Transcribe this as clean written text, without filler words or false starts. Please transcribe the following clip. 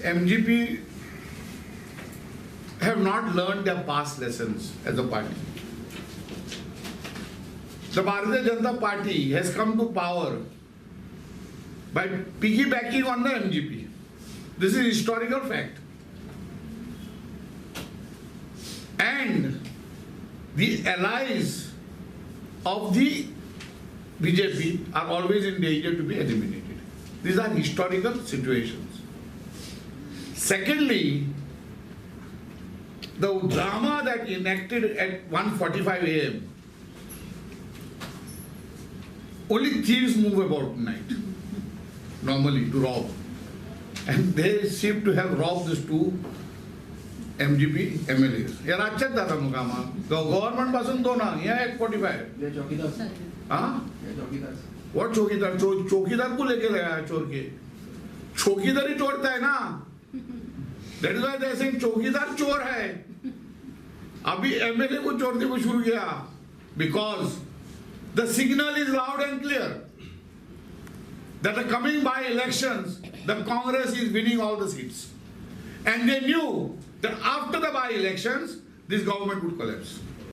MGP have not learned their past lessons as a party. The Bharatiya Janata Party has come to power by piggybacking on the MGP. This is historical fact. And the allies of the BJP are always in danger to be eliminated. These are historical situations. Secondly, the drama that enacted at 1:45 a.m. Only thieves move about tonight, normally to rob. And they seem to have robbed these two MGP MLAs. यार अच्छा था मुकामा government पासून दो ना यहाँ 1:45 हाँ what चौकीदार चौकीदार को लेके लगा है चोर के चौकीदार ही चोरता है ना that is why they are saying चौकीदार चोर है अभी MLA को चोरने को शुरू किया because the signal is loud and clear that the coming by elections the Congress is winning all the seats and they knew that after the by elections this government would collapse.